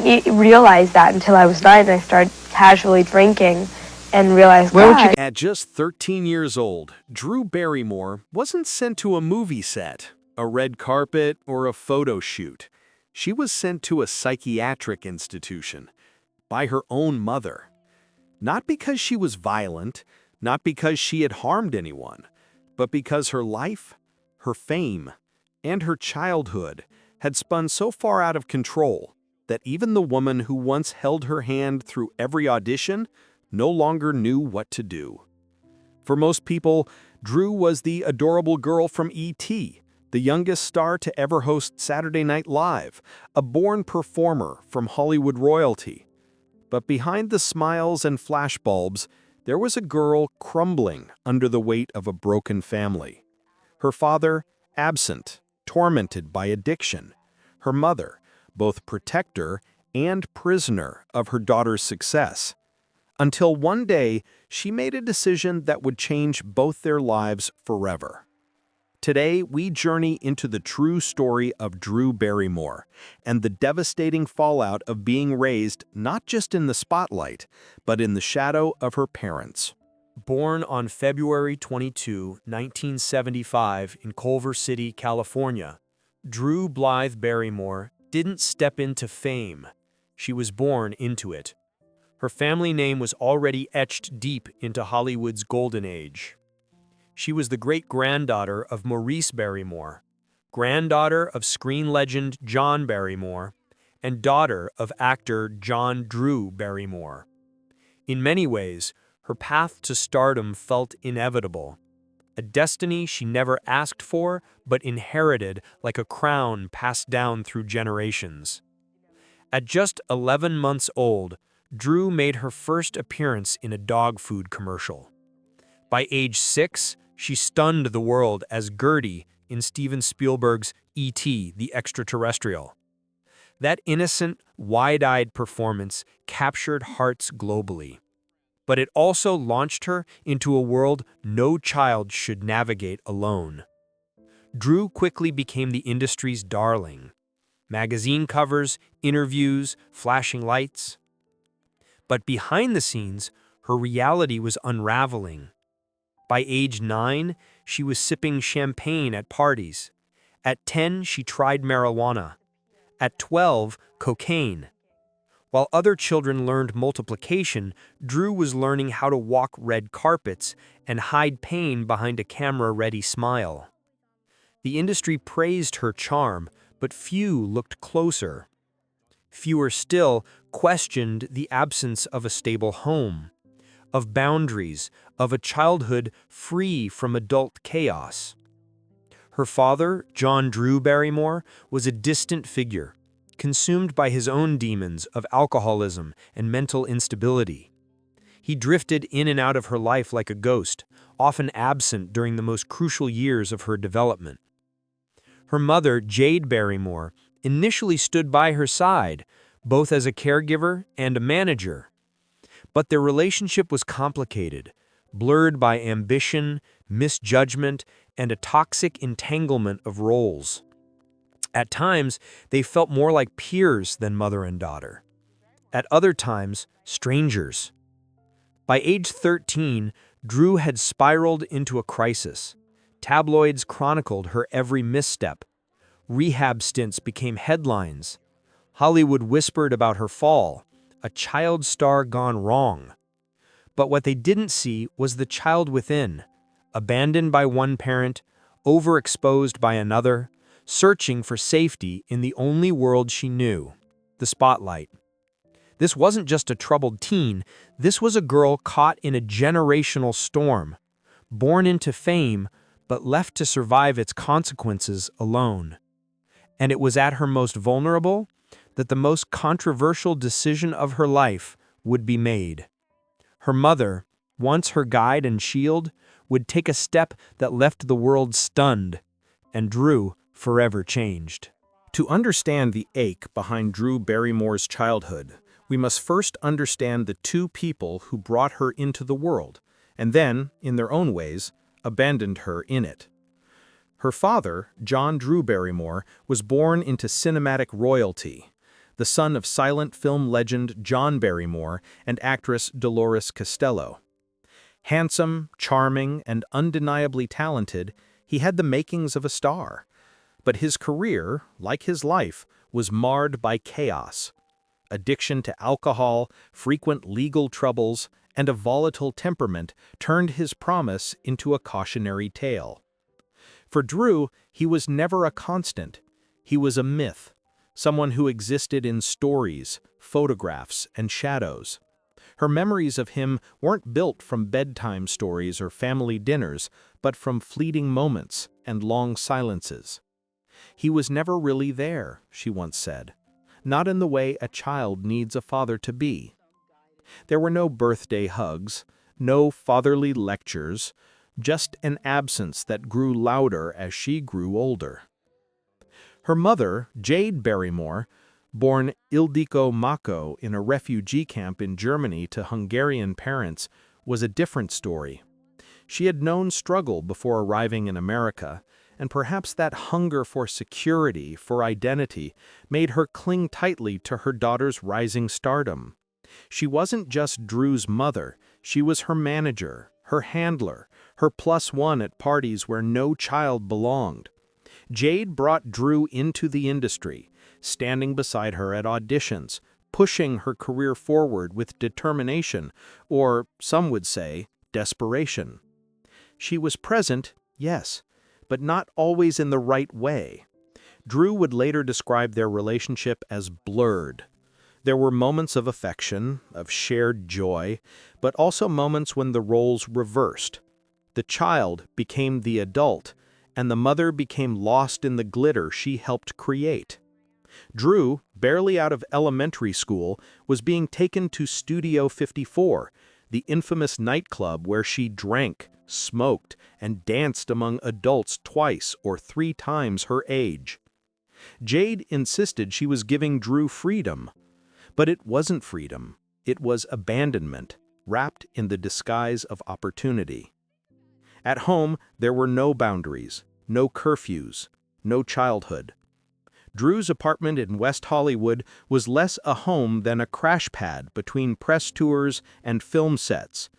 didn't realize that until I was 9 and I started casually drinking and realized, God. At just 13 years old, Drew Barrymore wasn't sent to a movie set, a red carpet, or a photo shoot. She was sent to a psychiatric institution by her own mother. Not because she was violent, not because she had harmed anyone, but because her life, her fame, and her childhood had spun so far out of control that even the woman who once held her hand through every audition no longer knew what to do. For most people, Drew was the adorable girl from E.T., the youngest star to ever host Saturday Night Live, a born performer from Hollywood royalty. But behind the smiles and flashbulbs, there was a girl crumbling under the weight of a broken family. Her father, absent, tormented by addiction. Her mother, both protector and prisoner of her daughter's success. Until one day, she made a decision that would change both their lives forever. Today, we journey into the true story of Drew Barrymore and the devastating fallout of being raised not just in the spotlight, but in the shadow of her parents. Born on February 22, 1975 in Culver City, California, Drew Blythe Barrymore didn't step into fame. She was born into it. Her family name was already etched deep into Hollywood's golden age. She was the great-granddaughter of Maurice Barrymore, granddaughter of screen legend John Barrymore, and daughter of actor John Drew Barrymore. In many ways, her path to stardom felt inevitable, a destiny she never asked for but inherited like a crown passed down through generations. At just 11 months old, Drew made her first appearance in a dog food commercial. By age 6, she stunned the world as Gertie in Steven Spielberg's E.T. the Extraterrestrial. That innocent, wide-eyed performance captured hearts globally. But it also launched her into a world no child should navigate alone. Drew quickly became the industry's darling. Magazine covers, interviews, flashing lights. But behind the scenes, her reality was unraveling. By age 9, she was sipping champagne at parties. At 10, she tried marijuana. At 12, cocaine. While other children learned multiplication, Drew was learning how to walk red carpets and hide pain behind a camera-ready smile. The industry praised her charm, but few looked closer. Fewer still questioned the absence of a stable home, of boundaries, of a childhood free from adult chaos. Her father, John Drew Barrymore, was a distant figure, consumed by his own demons of alcoholism and mental instability. He drifted in and out of her life like a ghost, often absent during the most crucial years of her development. Her mother, Jade Barrymore, initially stood by her side, both as a caregiver and a manager. But their relationship was complicated, blurred by ambition, misjudgment, and a toxic entanglement of roles. At times, they felt more like peers than mother and daughter. At other times, strangers. By age 13, Drew had spiraled into a crisis. Tabloids chronicled her every misstep. Rehab stints became headlines. Hollywood whispered about her fall, a child star gone wrong. But what they didn't see was the child within, abandoned by one parent, overexposed by another, searching for safety in the only world she knew, the spotlight. This wasn't just a troubled teen, this was a girl caught in a generational storm, born into fame, but left to survive its consequences alone. And it was at her most vulnerable that the most controversial decision of her life would be made. Her mother, once her guide and shield, would take a step that left the world stunned, and Drew forever changed. To understand the ache behind Drew Barrymore's childhood, we must first understand the two people who brought her into the world, and then, in their own ways, abandoned her in it. Her father, John Drew Barrymore, was born into cinematic royalty. the son of silent film legend John Barrymore and actress Dolores Costello. Handsome, charming, and undeniably talented, he had the makings of a star. But his career, like his life, was marred by chaos. Addiction to alcohol, frequent legal troubles, and a volatile temperament turned his promise into a cautionary tale. For Drew, he was never a constant. He was a myth, someone who existed in stories, photographs, and shadows. Her memories of him weren't built from bedtime stories or family dinners, but from fleeting moments and long silences. He was never really there, she once said, not in the way a child needs a father to be. There were no birthday hugs, no fatherly lectures, just an absence that grew louder as she grew older. Her mother, Jade Barrymore, born Ildiko Mako in a refugee camp in Germany to Hungarian parents, was a different story. She had known struggle before arriving in America, and perhaps that hunger for security, for identity, made her cling tightly to her daughter's rising stardom. She wasn't just Drew's mother, she was her manager, her handler, her +1 at parties where no child belonged. Jade brought Drew into the industry, standing beside her at auditions, pushing her career forward with determination, or, some would say, desperation. She was present, yes, but not always in the right way. Drew would later describe their relationship as blurred. There were moments of affection, of shared joy, but also moments when the roles reversed. The child became the adult, and the mother became lost in the glitter she helped create. Drew, barely out of elementary school, was being taken to Studio 54, the infamous nightclub where she drank, smoked, and danced among adults 2 or 3 times her age. Jade insisted she was giving Drew freedom. But it wasn't freedom, it was abandonment, wrapped in the disguise of opportunity. At home, there were no boundaries, no curfews, no childhood. Drew's apartment in West Hollywood was less a home than a crash pad between press tours and film sets.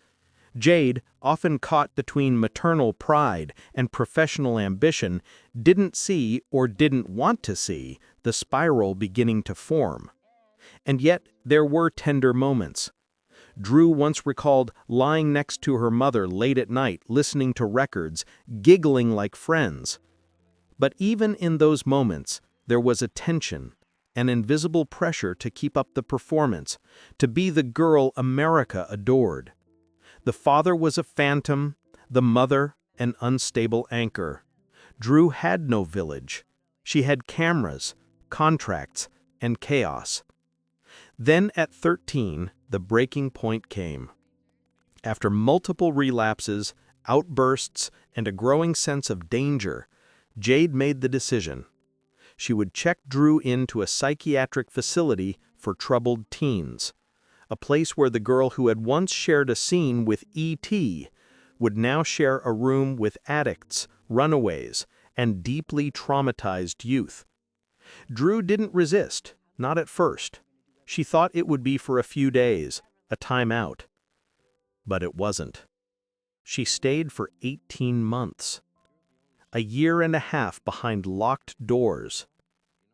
Jade, often caught between maternal pride and professional ambition, didn't see or didn't want to see the spiral beginning to form. And yet, there were tender moments. Drew once recalled lying next to her mother late at night, listening to records, giggling like friends. But even in those moments, there was a tension, an invisible pressure to keep up the performance, to be the girl America adored. The father was a phantom, the mother an unstable anchor. Drew had no village. She had cameras, contracts, and chaos. Then at 13, the breaking point came. After multiple relapses, outbursts, and a growing sense of danger, Jade made the decision. She would check Drew into a psychiatric facility for troubled teens, a place where the girl who had once shared a scene with E.T. would now share a room with addicts, runaways, and deeply traumatized youth. Drew didn't resist, not at first. She thought it would be for a few days, a time out. But it wasn't. She stayed for 18 months. A year and a half behind locked doors.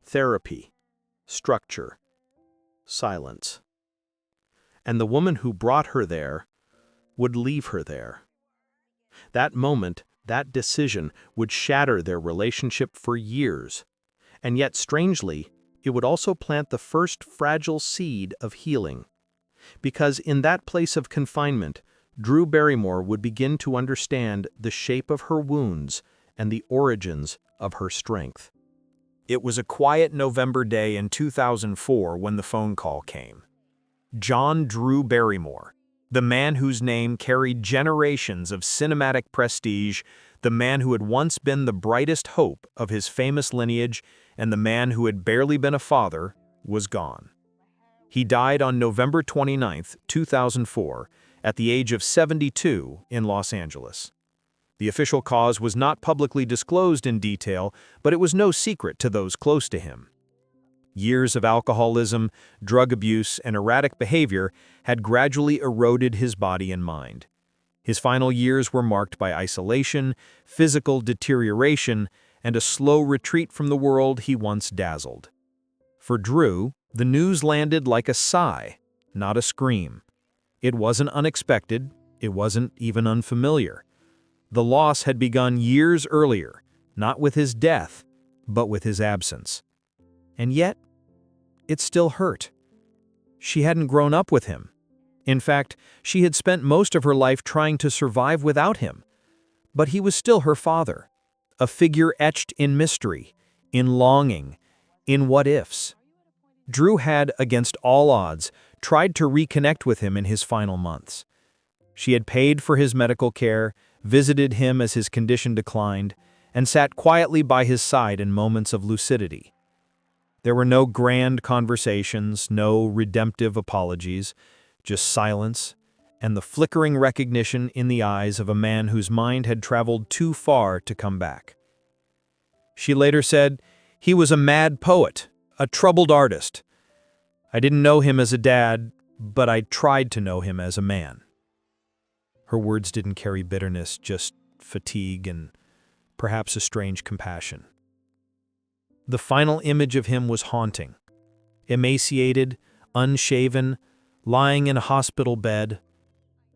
Therapy, structure, silence. And the woman who brought her there would leave her there. That moment, that decision, would shatter their relationship for years. And yet, strangely, it would also plant the first fragile seed of healing. Because in that place of confinement, Drew Barrymore would begin to understand the shape of her wounds and the origins of her strength. It was a quiet November day in 2004 when the phone call came. John Drew Barrymore, the man whose name carried generations of cinematic prestige, the man who had once been the brightest hope of his famous lineage, and the man who had barely been a father, was gone. He died on November 29, 2004, at the age of 72 in Los Angeles. The official cause was not publicly disclosed in detail, but it was no secret to those close to him. Years of alcoholism, drug abuse, and erratic behavior had gradually eroded his body and mind. His final years were marked by isolation, physical deterioration, and a slow retreat from the world he once dazzled. For Drew, the news landed like a sigh, not a scream. It wasn't unexpected, it wasn't even unfamiliar. The loss had begun years earlier, not with his death, but with his absence. And yet, it still hurt. She hadn't grown up with him. In fact, she had spent most of her life trying to survive without him. But he was still her father, a figure etched in mystery, in longing, in what-ifs. Drew had, against all odds, tried to reconnect with him in his final months. She had paid for his medical care, visited him as his condition declined, and sat quietly by his side in moments of lucidity. There were no grand conversations, no redemptive apologies, just silence and the flickering recognition in the eyes of a man whose mind had traveled too far to come back. She later said, "He was a mad poet, a troubled artist. I didn't know him as a dad, but I tried to know him as a man." Her words didn't carry bitterness, just fatigue and perhaps a strange compassion. The final image of him was haunting. Emaciated, unshaven, lying in a hospital bed,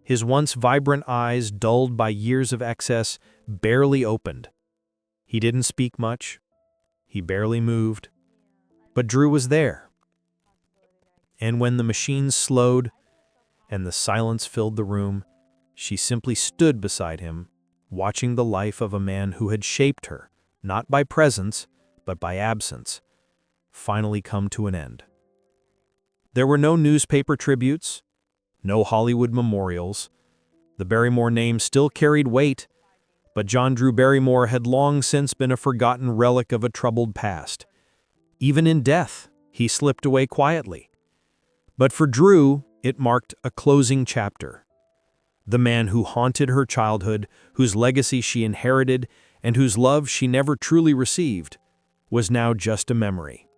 his once vibrant eyes, dulled by years of excess, barely opened. He didn't speak much. He barely moved. But Drew was there. And when the machines slowed and the silence filled the room, she simply stood beside him, watching the life of a man who had shaped her, not by presence, but by absence, finally come to an end. There were no newspaper tributes, no Hollywood memorials. The Barrymore name still carried weight, but John Drew Barrymore had long since been a forgotten relic of a troubled past. Even in death, he slipped away quietly. But for Drew, it marked a closing chapter. The man who haunted her childhood, whose legacy she inherited, and whose love she never truly received, was now just a memory.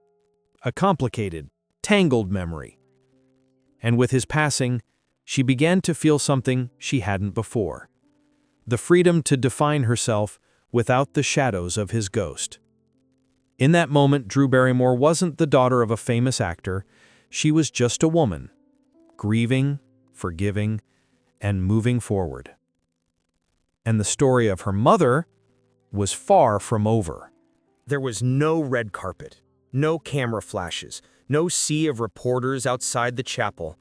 A complicated, tangled memory. And with his passing, she began to feel something she hadn't before. The freedom to define herself without the shadows of his ghost. In that moment, Drew Barrymore wasn't the daughter of a famous actor. She was just a woman, grieving, forgiving, and moving forward. And the story of her mother was far from over. There was no red carpet, no camera flashes, no sea of reporters outside the chapel.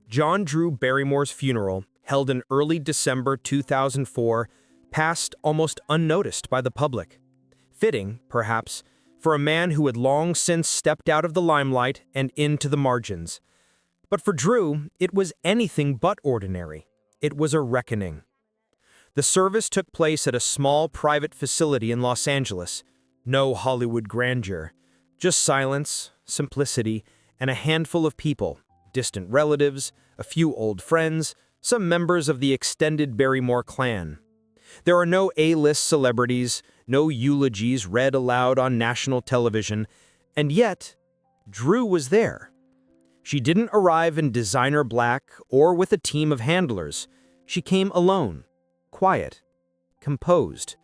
John Drew Barrymore's funeral, held in early December 2004, passed almost unnoticed by the public. Fitting, perhaps, for a man who had long since stepped out of the limelight and into the margins. But for Drew, it was anything but ordinary. It was a reckoning. The service took place at a small private facility in Los Angeles. No Hollywood grandeur, just silence, simplicity, and a handful of people, distant relatives, a few old friends, some members of the extended Barrymore clan. There are no A-list celebrities, no eulogies read aloud on national television, and yet, Drew was there. She didn't arrive in designer black or with a team of handlers. She came alone, quiet, composed.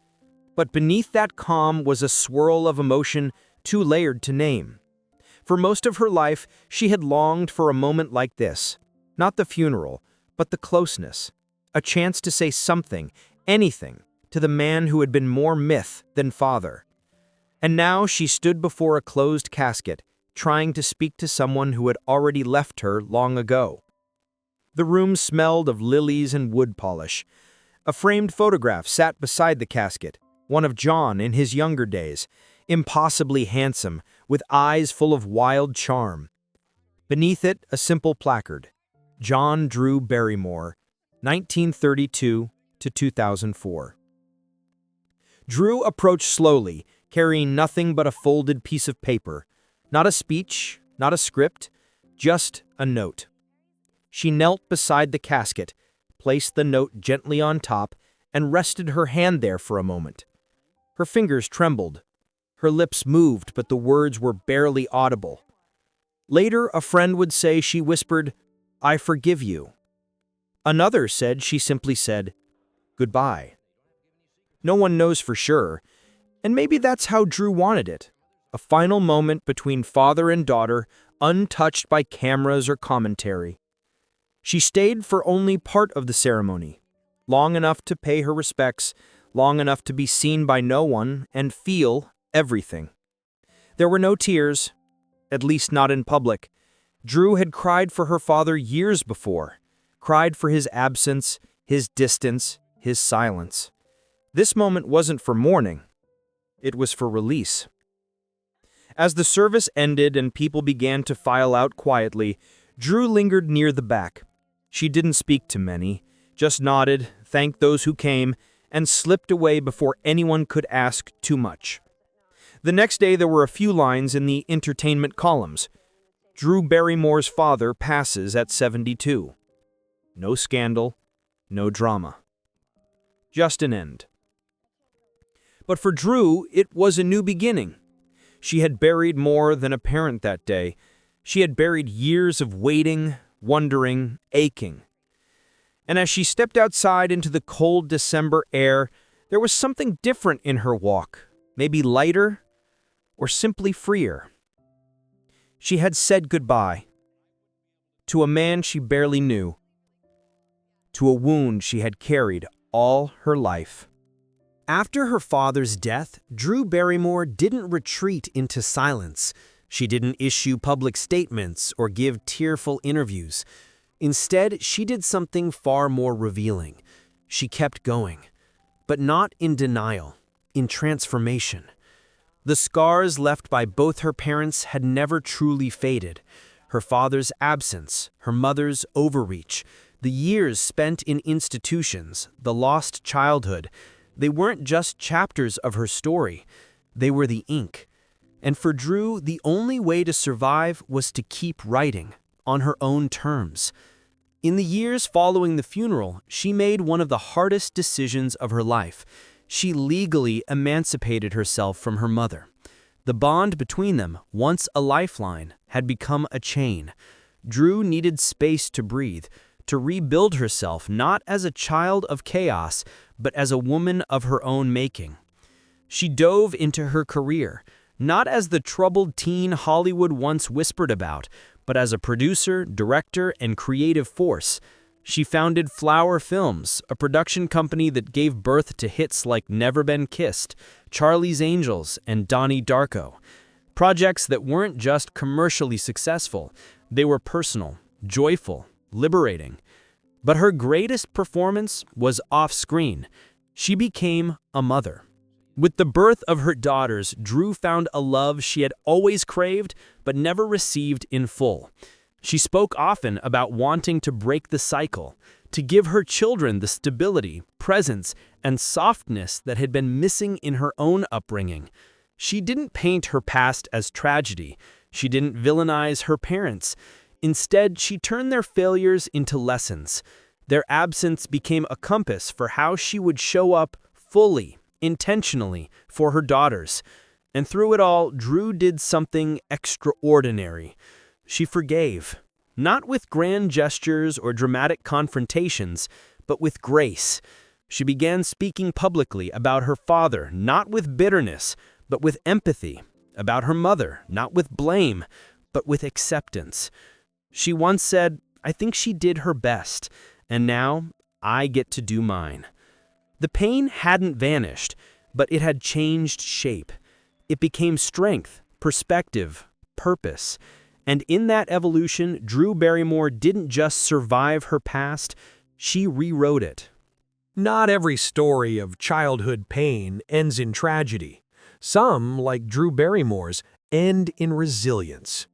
But beneath that calm was a swirl of emotion too layered to name. For most of her life, she had longed for a moment like this. Not the funeral, but the closeness. A chance to say something, anything, to the man who had been more myth than father. And now she stood before a closed casket, trying to speak to someone who had already left her long ago. The room smelled of lilies and wood polish. A framed photograph sat beside the casket, one of John in his younger days, impossibly handsome, with eyes full of wild charm. Beneath it, a simple placard, John Drew Barrymore, 1932 to 2004. Drew approached slowly, carrying nothing but a folded piece of paper. Not a speech, not a script, just a note. She knelt beside the casket, placed the note gently on top, and rested her hand there for a moment. Her fingers trembled. Her lips moved, but the words were barely audible. Later, a friend would say she whispered, "I forgive you." Another said she simply said, "Goodbye." No one knows for sure, and maybe that's how Drew wanted it. A final moment between father and daughter, untouched by cameras or commentary. She stayed for only part of the ceremony, long enough to pay her respects, long enough to be seen by no one and feel everything. There were no tears, at least not in public. Drew had cried for her father years before, cried for his absence, his distance, his silence. This moment wasn't for mourning. It was for release. As the service ended and people began to file out quietly, Drew lingered near the back. She didn't speak to many, just nodded, thanked those who came, and slipped away before anyone could ask too much. The next day there were a few lines in the entertainment columns. Drew Barrymore's father passes at 72. No scandal, no drama. Just an end. But for Drew, it was a new beginning. She had buried more than a parent that day. She had buried years of waiting, wondering, aching. And as she stepped outside into the cold December air, there was something different in her walk, maybe lighter or simply freer. She had said goodbye to a man she barely knew, to a wound she had carried all her life. After her father's death, Drew Barrymore didn't retreat into silence. She didn't issue public statements or give tearful interviews. Instead, she did something far more revealing. She kept going, but not in denial, in transformation. The scars left by both her parents had never truly faded. Her father's absence, her mother's overreach, the years spent in institutions, the lost childhood, they weren't just chapters of her story. They were the ink. And for Drew, the only way to survive was to keep writing, on her own terms. In the years following the funeral, she made one of the hardest decisions of her life. She legally emancipated herself from her mother. The bond between them, once a lifeline, had become a chain. Drew needed space to breathe, to rebuild herself not as a child of chaos, but as a woman of her own making. She dove into her career, not as the troubled teen Hollywood once whispered about, but as a producer, director, and creative force. She founded Flower Films, a production company that gave birth to hits like Never Been Kissed, Charlie's Angels, and Donnie Darko. Projects that weren't just commercially successful, they were personal, joyful, liberating. But her greatest performance was off-screen. She became a mother. With the birth of her daughters, Drew found a love she had always craved but never received in full. She spoke often about wanting to break the cycle, to give her children the stability, presence, and softness that had been missing in her own upbringing. She didn't paint her past as tragedy. She didn't villainize her parents. Instead, she turned their failures into lessons. Their absence became a compass for how she would show up fully, intentionally, for her daughters. And through it all, Drew did something extraordinary. She forgave, not with grand gestures or dramatic confrontations, but with grace. She began speaking publicly about her father, not with bitterness, but with empathy, about her mother, not with blame, but with acceptance. She once said, "I think she did her best, and now I get to do mine." The pain hadn't vanished, but it had changed shape. It became strength, perspective, purpose. And in that evolution, Drew Barrymore didn't just survive her past, she rewrote it. Not every story of childhood pain ends in tragedy. Some, like Drew Barrymore's, end in resilience.